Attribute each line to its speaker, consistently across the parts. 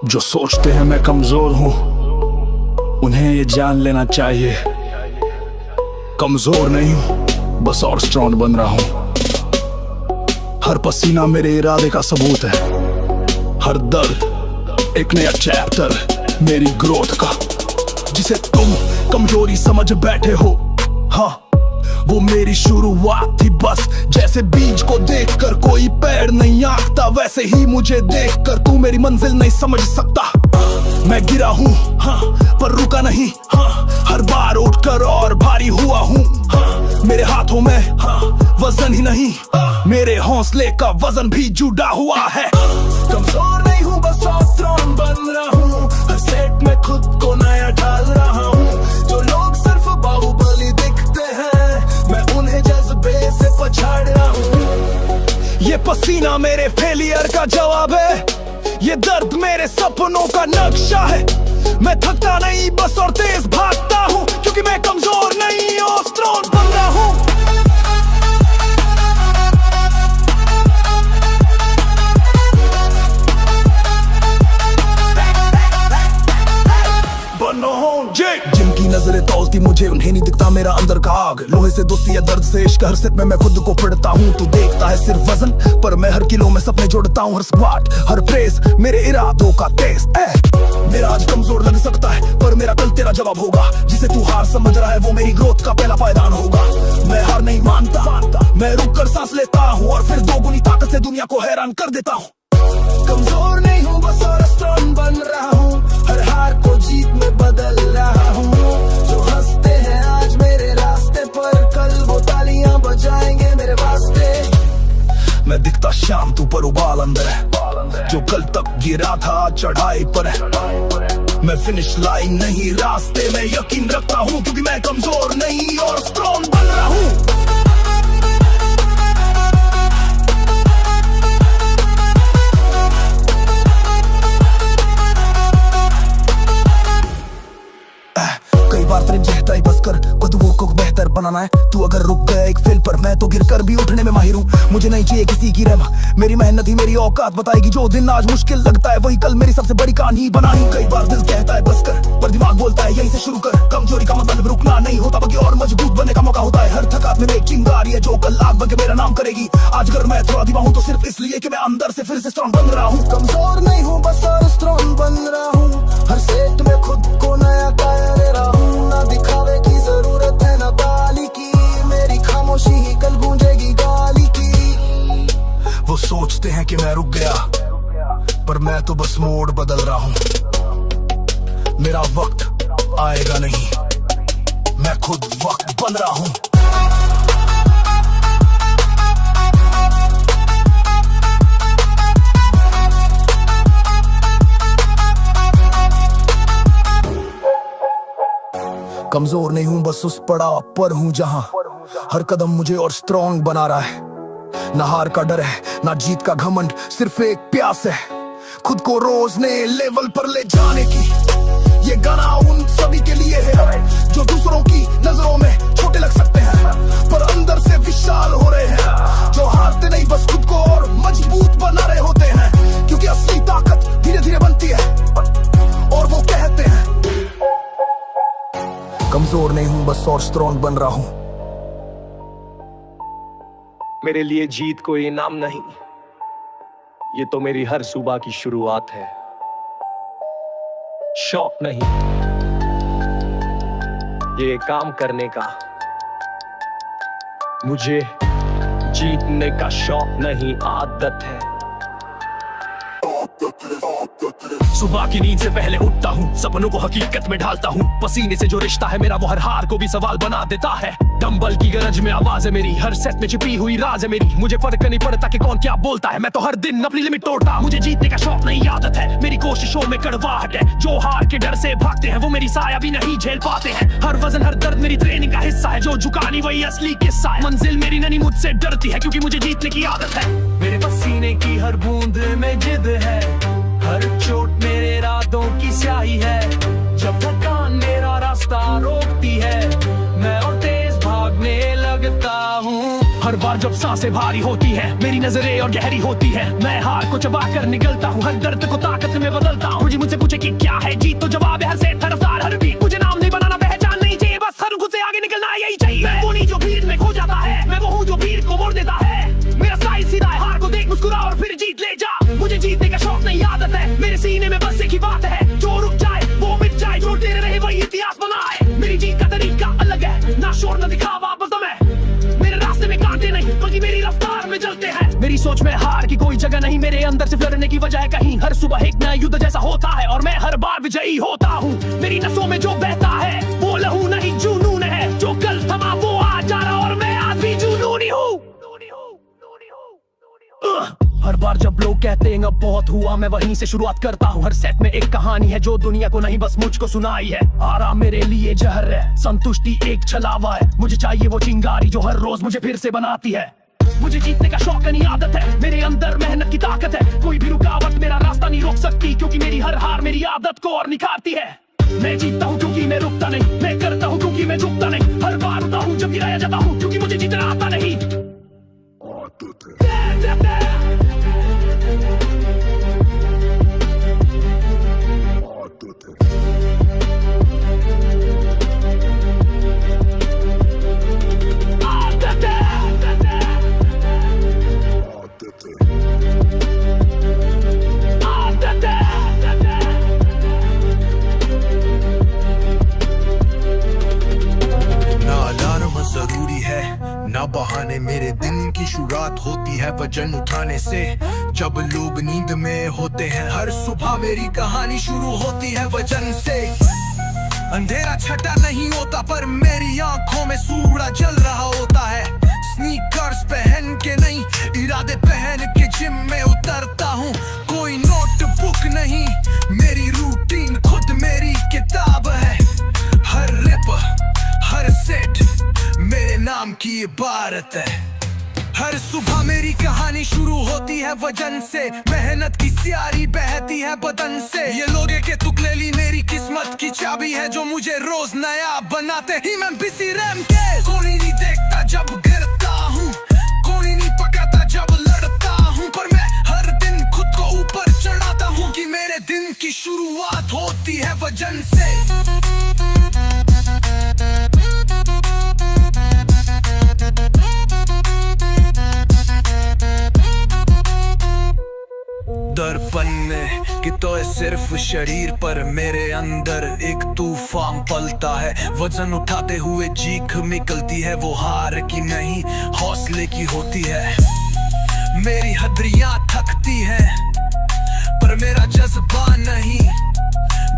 Speaker 1: जो सोचते हैं मैं कमजोर हूं उन्हें ये जान लेना चाहिए, कमजोर नहीं हूं बस और स्ट्रॉन्ग बन रहा हूं। हर पसीना मेरे इरादे का सबूत है, हर दर्द एक नया चैप्टर मेरी ग्रोथ का। जिसे तुम कमजोरी समझ बैठे हो, हाँ वो मेरी शुरुआत थी बस। जैसे बीज को देखकर कोई पेड़ नहीं आंकता, वैसे ही मुझे देखकर तू मेरी मंजिल नहीं समझ सकता। मैं गिरा हूँ हाँ पर रुका नहीं, हाँ हर बार उठकर और भारी हुआ हूँ। हाँ मेरे हाथों में हाँ वजन ही नहीं, मेरे हौसले का वजन भी जुड़ा हुआ है। कमजोर नहीं हूँ बस और स्ट्रॉन्ग बन रहा हूँ, हर सेट में खुद को नया ढाल रहा हूँ। जो लोग सिर्फ बाहुबली दिखते हैं, मैं उन्हें जज्बे से पछाड़ रहा हूँ। ये पसीना मेरे फेलियर का जवाब है, ये दर्द मेरे सपनों का नक्शा है। मैं थकता नहीं बस और तेज भागता हूँ, क्योंकि मैं कमजोर नहीं और स्ट्रॉन्ग बन रहा हूँ। जिनकी नजरें तौलती मुझे उन्हें नहीं दिखता मेरा अंदर का आग। लोहे से दोस्ती या दर्द से इश्क, हर सेट में मैं खुद को पढ़ता हूँ। तू देखता है सिर्फ वजन, पर मैं हर किलो में सपने जोड़ता हूँ। हर स्क्वाट हर प्रेस मेरे इरादों का टेस्ट है। मेरा आज कमजोर लग सकता है पर मेरा कल तेरा जवाब होगा। जिसे तू हार समझ रहा है वो मेरी ग्रोथ का पहला पायदान होगा। मैं हार नहीं मानता, मैं रुक कर सांस लेता हूँ और फिर दोगुनी ताकत से दुनिया को हैरान कर देता हूँ। कमजोर नहीं हूँ बस और स्ट्रॉन्ग बन रहा हूँ, हर हार को जीत में बदल रहा हूँ। जो हंसते हैं आज मेरे रास्ते पर, कल वो तालियां बजाएंगे मेरे वास्ते। मैं दिखता शाम तू पर उबाल अंदर है, जो कल तक गिरा था चढ़ाई पर है। मैं फिनिश लाइन नहीं रास्ते में यकीन रखता हूँ, क्योंकि मैं कमजोर नहीं और स्ट्रॉन्ग बन रहा हूँ। बस कर खुद को बेहतर बनाना है। तू अगर रुक गया एक फेल पर, मैं तो गिर कर भी उठने में माहिर हूँ। मुझे नहीं चाहिए किसी की रहमा, मेरी मेहनत ही मेरी औकात बताएगी। जो दिन आज मुश्किल लगता है वही कल मेरी सबसे बड़ी कहानी बनानी। कई बार दिल कहता है बस कर, पर दिमाग बोलता है यहीं से शुरू कर। कमजोरी का मतलब रुकना नहीं होता, बल्कि और मजबूत बनने का मौका होता है। हर थकात में एक चिंगारी है जो कल आग बन के मेरा नाम करेगी। आज अगर मैं थोड़ा धीमा हूँ तो सिर्फ इसलिए कि मैं अंदर से फिर से स्ट्रॉन्ग बन रहा हूँ। कमजोर नहीं हूँ बस और स्ट्रॉन्ग बन रहा हूँ, हर सेट में खुद को नया काया ले रहा हूँ। ना दिखावे की जरूरत है ना गाली की, मेरी खामोशी ही कल गूंजेगी गाली की। वो सोचते हैं कि मैं रुक गया, पर मैं तो बस मोड़ बदल रहा हूँ। मेरा वक्त आएगा नहीं, मैं खुद वक्त बन रहा हूँ। कमजोर नहीं हूँ बस उस पड़ाव पर हूँ जहाँ हर कदम मुझे और स्ट्रॉन्ग बना रहा है। ना हार का डर है ना जीत का घमंड, सिर्फ एक प्यास है खुद को रोज नए लेवल पर ले जाने की। ये गाना उन सभी के लिए है जो दूसरों की नजरों में छोटे लग सकते हैं, पर अंदर से विशाल हो रहे हैं। जो हारते नहीं बस खुद को और मजबूत बना रहे होते हैं, क्योंकि असली ताकत धीरे धीरे बनती है। और वो कहते हैं कमजोर नहीं हूँ बस और स्ट्रॉन्ग बन रहा हूँ।
Speaker 2: मेरे लिए जीत कोई इनाम नहीं, ये तो मेरी हर सुबह की शुरुआत है। शौक नहीं ये काम करने का, मुझे जीतने का शौक नहीं आदत है। सुबह की नींद से पहले उठता हूँ, सपनों को हकीकत में ढालता हूँ। पसीने से जो रिश्ता है मेरा वो हर हार को भी सवाल बना देता है। डंबल की गरज में आवाज है मेरी, हर सेट में छिपी हुई राज है मेरी। मुझे फर्क नहीं पड़ता कि कौन क्या बोलता है, मैं तो हर दिन अपनी लिमिट तोड़ता। मुझे जीतने का शौक नहीं आदत है, मेरी कोशिशों में कड़वाहट है। जो हार के डर से भागते हैं वो मेरी साया भी नहीं झेल पाते हैं। हर वजन हर दर्द मेरी ट्रेनिंग का हिस्सा है, जो झुकानी वही असली किस्सा है। मंजिल मेरी नहीं मुझसे डरती है, क्योंकि मुझे जीतने की आदत है। मेरे पसीने की हर बूंद में जिद है, हर चोट मेरे रातों की स्याही है। जब थकान मेरा रास्ता रोकती है, मैं और तेज भागने लगता हूँ। हर बार जब सांसें भारी होती है, मेरी नजरें और गहरी होती है। मैं हार को चबा कर निकलता हूँ, हर दर्द को ताकत में बदलता हूँ। मुझसे पूछे कि क्या है जीत, तो जवाब है हर सेठ, हर रफ्तार, हर बीट। मुझे नाम नहीं बनाना, पहचान नहीं चाहिए, बस हर खुद से आगे निकलना यही चाहिए। मैं वो नहीं जो भीड़ में खो जाता है, मैं वो हूँ जो भीड़ को मोड़ देता है। मेरा स्टाइल सीधा है, हार को देख मुस्कुरा और फिर जीत ले जा। मुझे जीतने का शौक नहीं आदत है, मेरे सीने में बस एक ही बात है, जो रुक जाए वो मिट जाए, जो तेरे रहे वही इतिहास बनाए। मेरी जीत का तरीका अलग है, ना शोर ना दिखावा, बस दम है। मेरे रास्ते में कांटे नहीं, बल्कि मेरी रफ्तार में चलते हैं। मेरी सोच में हार की कोई जगह नहीं, मेरे अंदर सिर्फ लड़ने की वजह है कहीं। हर सुबह एक नया युद्ध जैसा होता है और मैं हर बार विजयी होता हूँ। मेरी नसों में जो बहता है वो लहू नहीं जुनून है, जो कल थमा वो आज जा रहा और मैं आज भी जुनूनी हूँ। हर बार जब लोग कहते हैं अब बहुत हुआ, मैं वहीं से शुरुआत करता हूँ। हर सेट में एक कहानी है जो दुनिया को नहीं बस मुझको सुनाई है। आराम मेरे लिए जहर है, संतुष्टि एक छलावा है। मुझे चाहिए वो चिंगारी जो हर रोज मुझे फिर से बनाती है। मुझे जीतने का शौक नहीं आदत है, मेरे अंदर मेहनत की ताकत है। कोई भी रुकावट मेरा रास्ता नहीं रोक सकती, क्योंकि मेरी हर हार मेरी आदत को और निखारती है। मैं जीतता हूँ क्योंकि मैं रुकता नहीं, मैं करता हूँ क्योंकि मैं झुकता नहीं। हर बार उठता हूँ जब गिराया जाता हूँ, क्योंकि मुझे जीतना आता नहीं।
Speaker 3: ना बहाने, मेरे दिन की शुरुआत होती है वजन उठाने से। जब लोग नींद में होते हैं, हर सुबह मेरी कहानी शुरू होती है वजन से। अंधेरा छटा नहीं होता पर मेरी आंखों में सूरज जल रहा होता है। स्नीकर्स पहन के नहीं, इरादे पहन के जिम में उतरता हूँ। कोई नोटबुक नहीं, मेरी रूटीन खुद मेरी किताब है। हर रिप हर सेट मेरे नाम की इबारत है। हर सुबह मेरी कहानी शुरू होती है वजन से। मेहनत की स्यारी बहती है बदन से। ये लोगे के तुकलेली मेरी किस्मत की चाबी है, जो मुझे रोज नया बनाते ही मैं बिसी रैम के। कोई नहीं देखता जब गिरता हूँ, कोई नहीं पकाता जब लड़ता हूँ, पर मैं हर दिन खुद को ऊपर चढ़ाता हूँ कि मेरे दिन की शुरुआत होती है वजन से। दर्पण में कि तो है सिर्फ शरीर, पर मेरे अंदर एक तूफान पलता है। वजन उठाते हुए चीख निकलती है, वो हार की नहीं हौसले की होती है। मेरी हड्डियां थकती हैं पर मेरा जज्बा नहीं।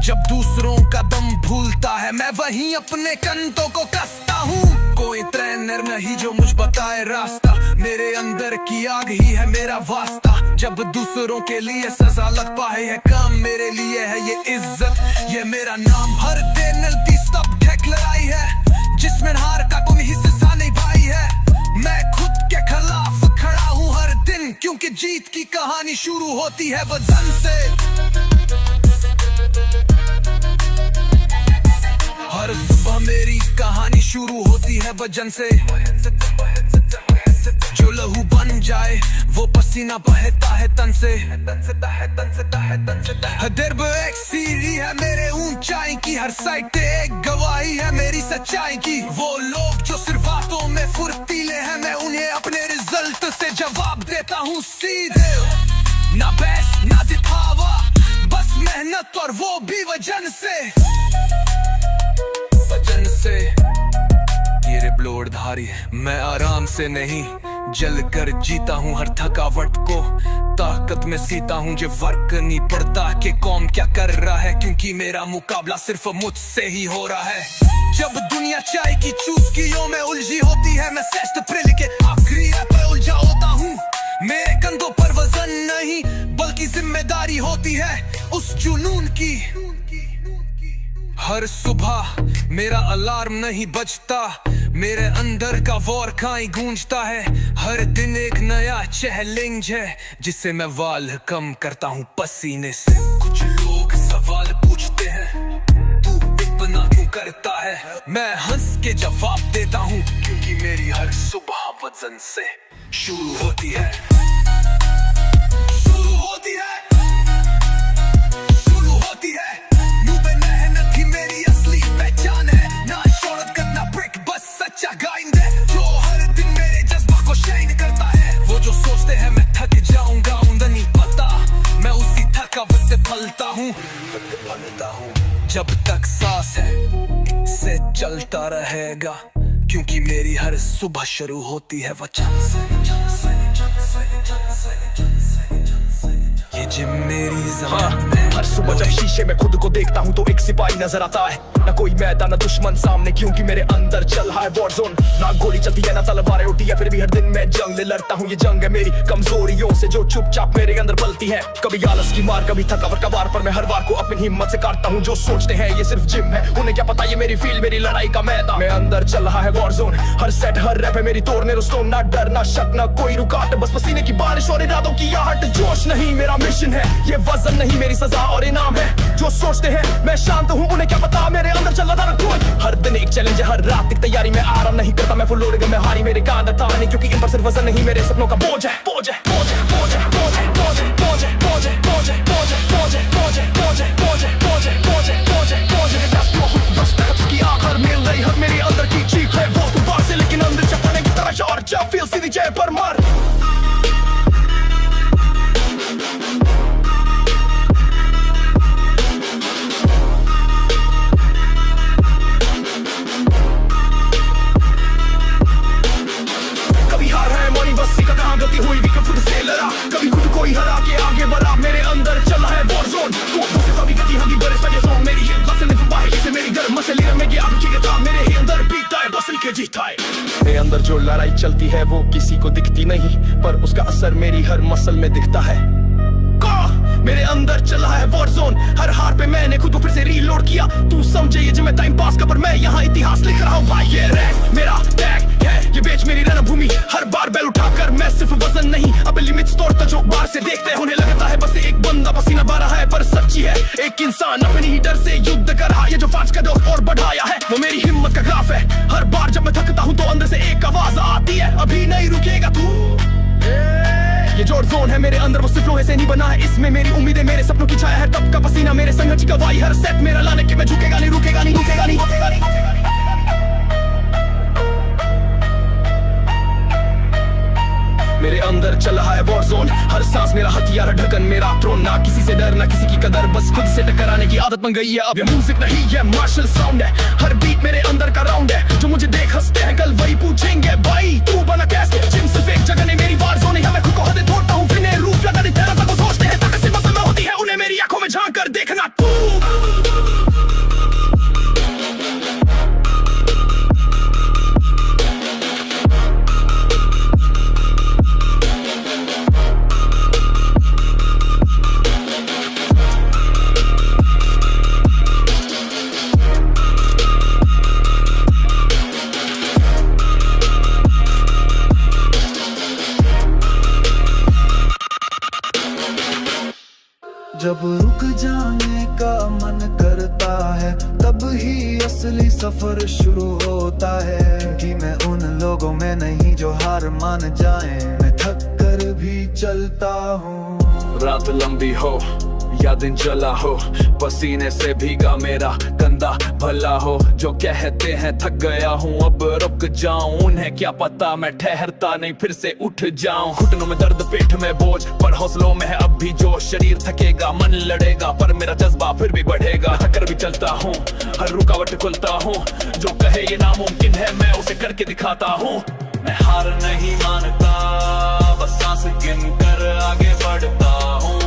Speaker 3: जब दूसरों का दम भूलता है, मैं वहीं अपने कंधों को कसता हूँ। कोई ट्रेनर नहीं जो मुझ बताए रास्ता, मेरे अंदर की आग ही है मेरा वास्ता। जब दूसरों के लिए सजा लग पाए है काम, मेरे लिए है ये इज्जत, ये मेरा नाम। हर दिन नलती सब ठेक लड़ाई है, जिसमें हार का कोई हिस्सा नहीं भाई है। मैं खुद के खिलाफ खड़ा हूँ हर दिन, क्योंकि जीत की कहानी शुरू होती है वजन से। हर सुबह मेरी कहानी शुरू होती है वजन से। जो लहू बन जाए वो पसीना बहता है तन से। दर्ब एक सीढ़ी है मेरे ऊंचाई की, हर साइड एक गवाही है मेरी सच्चाई की। वो लोग जो सिर्फ बातों में फुर्तीले हैं, मैं उन्हें अपने रिजल्ट से जवाब देता हूँ सीधे। ना बहस ना दिखावा, बस मेहनत और वो भी वजन से। वजन से ये रिबलोड़धारी, मैं आराम से नहीं जल कर जीता हूँ हर थकावट को। ताकत में सीता हूँ जो फर्क नहीं पड़ता कि कौन क्या कर रहा है, क्योंकि मेरा मुकाबला सिर्फ मुझसे ही हो रहा है। जब दुनिया चाय की चुस्कियों में उलझी होती है, मैं श्रेष्ठ अप्रैल के आखिरी पे उलझा होता हूँ। मेरे कंधों पर वजन नहीं बल्कि जिम्मेदारी होती है उस जुनून की। हर सुबह मेरा अलार्म नहीं बजता, मेरे अंदर का वॉर काई गूंजता है। हर दिन एक नया चैलेंज है, जिससे मैं वाल कम करता हूँ पसीने से। कुछ लोग सवाल पूछते हैं, तू इतना क्यों करता है? मैं हंस के जवाब देता हूँ, क्योंकि मेरी हर सुबह वजन से। शुरू होती है, शुरू होती है, शुरू होती है। यूं पे मेहनत ही मेरी असली पहचान है, ना शोहरत करना ब्रेक, बस सच्चा गाइंड है जो हर दिन मेरे जज्बा को शाइन करता है। वो जो सोचते हैं मैं थक जाऊंगा उन्हें नहीं पता, मैं उसी थकावट से पलता हूँ। जब तक सांस है से चलता रहेगा, क्योंकि मेरी हर सुबह शुरू होती है वचन से। ये जिम मेरी ज़मीन है।
Speaker 2: हर सुबह जब शीशे में खुद को देखता हूँ तो एक सिपाही नजर आता है, ना कोई मैदान ना दुश्मन सामने, क्योंकि मेरे अंदर चल रहा है वॉर जोन। ना गोली चलती है ना तलवारें उठी है, फिर भी हर दिन मैं जंग लड़ता हूँ। ये जंग है मेरी कमजोरियों से जो चुपचाप मेरे अंदर पलती है। कभी आलस की मार, कभी थकावट का वार, पर मैं हर वार को अपनी हिम्मत से काटता हूँ। जो सोचते हैं ये सिर्फ जिम है, उन्हें क्या पता ये मेरी फील्ड, मेरी लड़ाई का मैदान। मैं अंदर चल रहा है वॉर जोन, हर सेट हर रैप है मेरी तोड़ने रुस्तों। ना डर ना शक ना कोई रुकावट, बस पसीने की बारिश और इरादों की आहट। जोश नहीं मेरा मिशन है, ये वजन नहीं मेरी सजा और इनाम है। जो सोचते हैं मैं शांत हूँ उन्हें क्या पता मेरे अंदर चल रहा था कोई। हर दिन एक चैलेंज है, हर रात एक तैयारी, मैं आराम नहीं करता, मैं फुल लोड में हारी मेरे कांध था नहीं, क्योंकि इन पर सिर्फ वजन नहीं मेरे सपनों का बोझ है। बोझ है, बोझ है, बोझ है, बोझ है, बोझ है, बोझ है, बोझ है, बोझ है, बोझ है, बोझ है, बोझ है, बोझ है, बोझ है, बोझ है, बोझ है, बोझ है, बोझ है। दस दो दस तक की आखिर मिल रही हर मेरी अंदर की चीख है। वो तो बाहर से लेकिन अंदर चपने की तरह और जब फील सीधी जय पर मार। गलती हुई भी खुद से लड़ा, कभी खुद को ही हरा के आगे बढ़ा। मेरे अंदर चला है वॉर जोन, कभी गति हगी बड़े सजे जोन। मेरी हिम्मत बस नहीं पाए जैसे मेरी गर्म मसले में गया की था। मेरे ही अंदर बीता है बस के जीता है। मेरे अंदर जो लड़ाई चलती है वो किसी को दिखती नहीं, पर उसका असर मेरी हर मसल में दिखता है। मेरे अंदर चला है वॉर जोन, हर हार पे मैंने खुद को फिर से रीलोड किया। तू समझे ये जो मैं टाइम पास का, पर मैं यहाँ इतिहास लिख रहा हूँ भाई। ये रैप मेरा टैग है, ये बेच मेरी रणभूमि। हर बार बैल उठाकर मैं सिर्फ वजन नहीं अब लिमिट्स तोड़ता। जो बाहर से देखते हैं उन्हें लगता है बस एक बंदा पसीना बहा रहा है, पर सच्ची है एक इंसान अपने ही डर से युद्ध कर रहा है। जो फांस का दौर और बढ़ाया है वो मेरी हिम्मत का ग्राफ है। हर बार जब मैं थकता हूँ तो अंदर से एक आवाज आती है, अभी नहीं रुकेगा तू। ये जो जोन है मेरे अंदर वो सिर्फ लोहे से नहीं बना है, इसमें मेरी उम्मीदें मेरे सपनों की छाया है। तब का पसीना मेरे संघर्ष की गवाही, हर सेट मेरा लाने की मैं झुकेगा नहीं, रुकेगा नहीं, रुकेगा नहीं, रुकेगा नहीं। मेरे अंदर चल रहा है वॉर जोन, हर सांस मेरा हथियार, ढक्कन मेरा थ्रोन। ना किसी से डर ना किसी की कदर, बस खुद से टकराने की आदत बन गई है अब। ये म्यूजिक नहीं ये मार्शल साउंड है, हर बीट मेरे अंदर का राउंड है। जो मुझे देख हंसते हैं कल वही पूछेंगे भाई तू बना कैसे। जिम सिर्फ एक जगह नहीं मेरी वार जोन है, मैं खुद को हद तोड़ता हूँ फिर रूप लगा नहीं तेरा। तक सोचते हैं ताकत से मसल में होती है, उन्हें मेरी आंखों में झांक कर देखना तू।
Speaker 4: जब रुक जाने का मन करता है तब ही असली सफर शुरू होता है। क्योंकि मैं उन लोगों में नहीं जो हार मान जाएं, मैं थक कर भी चलता हूँ।
Speaker 2: रात लंबी हो या दिन जला हो, पसीने से भीगा मेरा कंधा भला हो। जो कहते हैं थक गया हूँ अब रुक जाऊं, उन्हें क्या पता मैं ठहरता नहीं फिर से उठ जाऊं। घुटनों में दर्द पेट में बोझ, पर हौसलों में है अब भी जोश। शरीर थकेगा मन लड़ेगा, पर मेरा जज्बा फिर भी बढ़ेगा। थक कर भी चलता हूँ, हर रुकावट खुलता हूँ। जो कहे ये नामुमकिन है मैं उसे करके दिखाता हूँ। मैं हार नहीं मानता, बस सांस गिन कर आगे बढ़ता हूँ।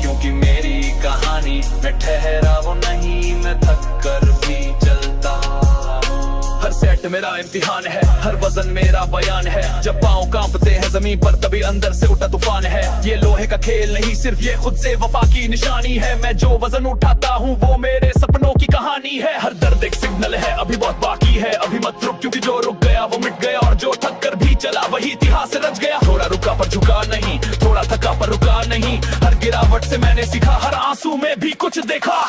Speaker 2: क्योंकि मेरी कहानी मैं ठहरा वो नहीं, मैं थक कर भी चलता हूँ। हर सेट मेरा इम्तिहान है, हर वजन मेरा बयान है। जब पाँव कांपते हैं जमीन पर तभी अंदर से उठा तूफान है। ये लोहे का खेल नहीं सिर्फ ये खुद से वफा की निशानी है। मैं जो वजन उठाता हूँ वो मेरे सपनों की कहानी है। हर दर्द एक सिग्नल है अभी बहुत बाकी है, अभी मत रुक क्योंकि जो रुक गया वो मिट गया। और जो थक कर भी चला वही इतिहास रच गया। थोड़ा रुका पर झुका नहीं, थोड़ा थका पर रुका नहीं। हर गिरावट से मैंने सीखा, हर आंसू में भी कुछ देखा।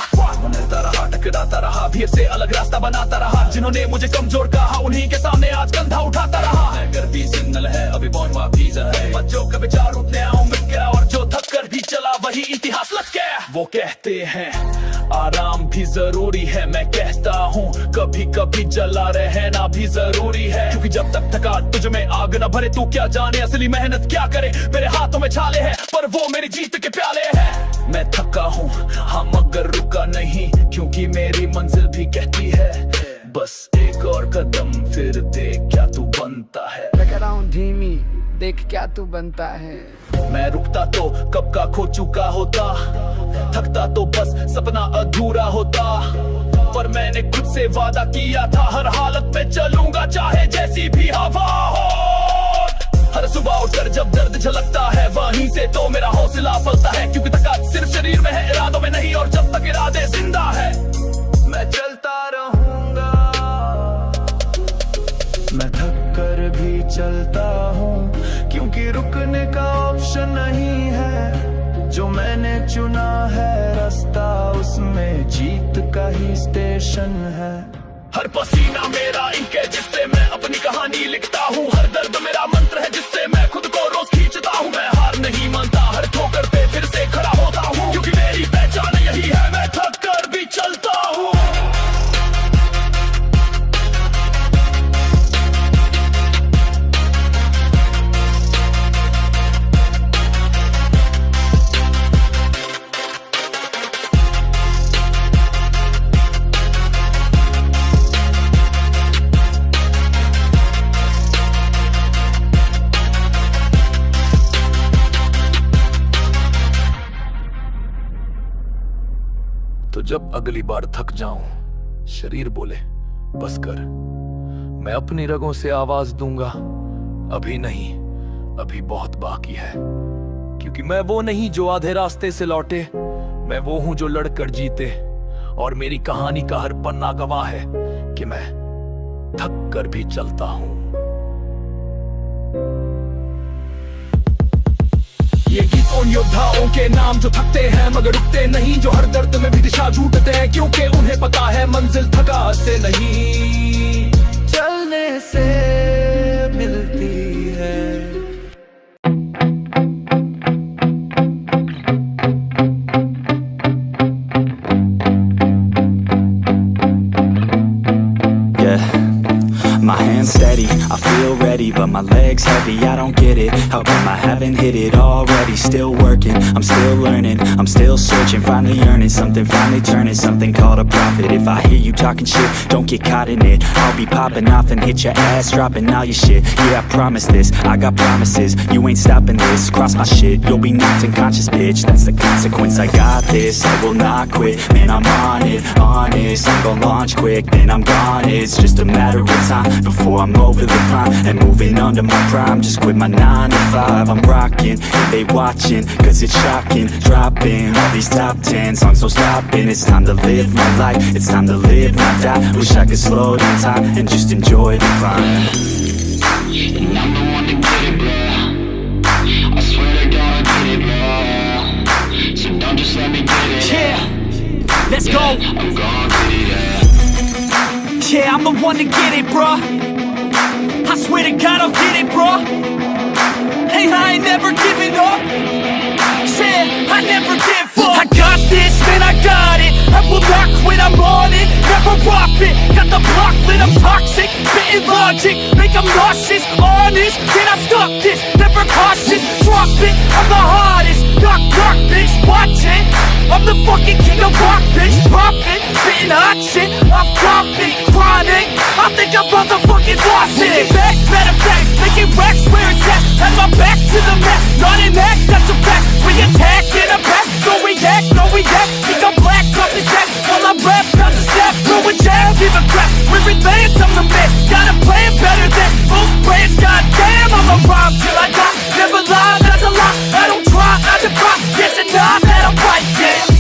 Speaker 2: टकराता रहा रहा, भीड़ से अलग रास्ता बनाता रहा। जिन्होंने मुझे कमजोर कहा उन्हीं के सामने आज कंधा उठाता रहा। अगर भी सिग्नल है अभी बॉर्नवा वीजा है, बच्चों का विचार उठने आऊं मिट गया, और जो थक कर भी चला वही इतिहास लट गया। वो कहते हैं आराम भी जरूरी है, मैं कहता हूँ कभी कभी जला रहना भी जरूरी है। क्योंकि जब तक थका तुझ में आग न भरे तू क्या जाने असली मेहनत क्या करे। मेरे हाथों में छाले हैं पर वो मेरी जीत के प्याले हैं। मैं थका हूँ हाँ मगर रुका नहीं, क्योंकि मेरी मंजिल भी कहती है बस एक और कदम फिर देख क्या तू बनता है।
Speaker 5: मैं कह रहा हूँ धीमी देख क्या तू बनता है।
Speaker 2: मैं रुकता तो कब का खो चुका होता, थकता तो बस सपना अधूरा होता। पर मैंने खुद से वादा किया था हर हालत में चलूंगा चाहे जैसी भी हवा हो। हर सुबह उठकर जब दर्द झलकता है वहीं से तो मेरा हौसला पलता है। क्योंकि थकान सिर्फ शरीर में है इरादों में नहीं, और जब तक इरादे जिंदा है मैं चलता रहूंगा।
Speaker 4: मैं थक कर भी चलता हूँ क्योंकि रुकने का ऑप्शन नहीं है। जो मैंने चुना है रास्ता उसमें जीत का ही स्टेशन है।
Speaker 2: हर पसीना मेरा इंक है जिससे मैं अपनी कहानी लिखता हूँ। हर दर्द मेरा मंत्र है जिससे मैं खुद को रोज खींचता हूँ। मैं हार नहीं मानता हर ठोकर पे फिर से खड़ा होता हूँ, क्योंकि मेरी पहचान यही है मैं थक कर भी चलता हूँ। तो जब अगली बार थक जाऊं शरीर बोले बस कर, मैं अपनी रगों से आवाज दूंगा अभी नहीं, अभी बहुत बाकी है। क्योंकि मैं वो नहीं जो आधे रास्ते से लौटे, मैं वो हूं जो लड़कर जीते। और मेरी कहानी का हर पन्ना गवाह है कि मैं थक कर भी चलता हूं। ये गीत उन योद्धाओं के नाम जो थकते हैं मगर रुकते नहीं, जो हर दर्द में भी दिशा ढूंढते हैं क्योंकि उन्हें पता है मंजिल थका से नहीं
Speaker 4: चलने से मिलती है।
Speaker 6: My hands steady, I feel ready, but my legs heavy, I don't get it. How come I haven't hit it already? Still working, I'm still learning, I'm still searching, finally earning something, finally turning something called a profit. If I hear you talking shit, don't get caught in it. I'll be popping off and hit your ass, dropping all your shit. Yeah, I promise this, I got promises, you ain't stopping this. Cross my shit, you'll be knocked unconscious, bitch. That's the consequence, I got this, I will not quit. Man, I'm on it, honest, I'm gon' launch quick, then I'm gone. It's just a matter of time before I'm over the climb and moving under my prime. Just quit my 9 to 5, I'm rocking and they watching, cause it's shocking. Dropping all these top 10 songs, so stopping. It's time to live my life, it's time to live, not die. Wish I could slow down time and just enjoy the climb.
Speaker 7: And I'm the one to get it, bro. I swear to God I get it, bro. So don't just let me get it.
Speaker 2: Yeah, let's go.
Speaker 7: I'm gonna get it, yeah.
Speaker 2: Yeah, I'm the one to get it, bruh. I swear to God I'll get it, bruh. Hey, I ain't never giving up. Yeah, I never give up. I got this, man, I got it. I will not quit, I'm on it. Never off it. Got the block lit, I'm toxic. Spitting logic, make them nauseous. Honest, can I stop this? Never cautious, drop it. I'm the hardest. Knock, knock, bitch, watch it. I'm the fucking king of rock, bitch. Profit, spitting hot shit. I'm topic, chronic. I think I'm motherfucking lost it. Making back, matter of fact, making racks where it's at. Had my back to the mat, not an act, that's a fact. We attack in a back, no react, no react. Think I'm black, off his back. While I rap, not to snap, throw a jab, give a crap. We're advanced, I'm the man. Got a plan better than most brands. Goddamn, I'm a rhyme till I die. Never lie, that's a lie. I don't try, I defy. Yes and nah, that I'm right, yeah.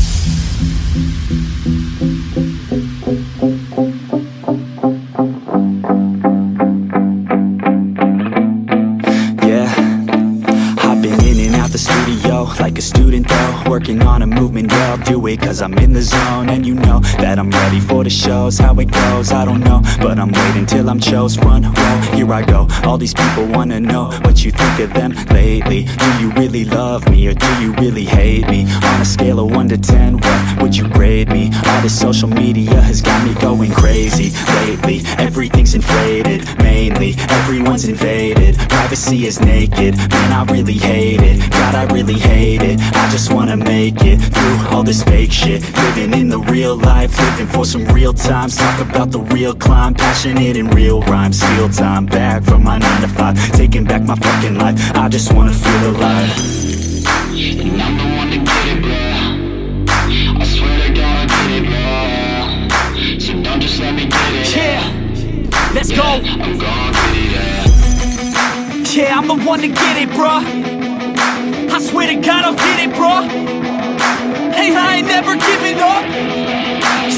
Speaker 6: the studio like a student though, working on a movement, yeah, I'll do it cause I'm in the zone. And you know that I'm ready for the shows, how it goes, I don't know, but I'm waiting till I'm chose. Front row, here I go, all these people wanna know what you think of them lately. Do you really love me, or do you really hate me? On a scale of 1 to 10, what would you grade me? All this social media has got me going crazy lately. Everything's inflated, mainly everyone's invaded. Privacy is naked, man, I really hate it. God, I really hate it. I just wanna make it through all this fake shit. Living in the real life, living for some real times. Talk about the real climb, passionate in real rhymes. Steal time back from my 9 to 5, taking back my fucking life. I just wanna feel alive.
Speaker 7: And I'm the one to get it, bro. I swear to God I get it, bro. So don't just let me get it.
Speaker 2: Yeah, let's go.
Speaker 7: I'm gonna get it, yeah.
Speaker 2: Yeah, I'm the one to get it, bruh. I swear to God I'll get it, bruh. Hey, I ain't never giving up.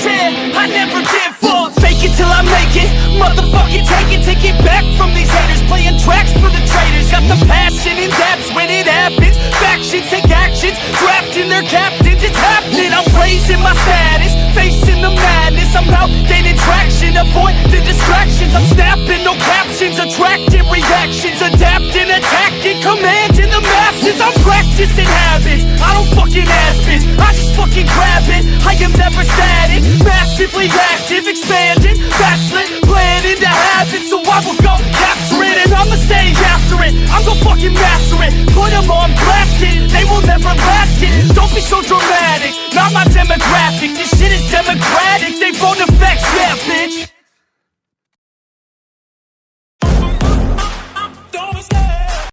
Speaker 2: Yeah, I never give up. Fake it till I make it. Motherfucking take it back from these haters. Playing tracks for the traitors. Got the passion in depths when it happens. Factions take actions, drafting their captains. It's happening, I'm raising my status, facing the madness. I'm out gaining traction, avoid the distractions. I'm snapping, no captions, attracting reactions. Adapting, attacking, commanding the masses. I'm practicing habits, I don't fucking ask bitch, I just fucking grab it. I am never static,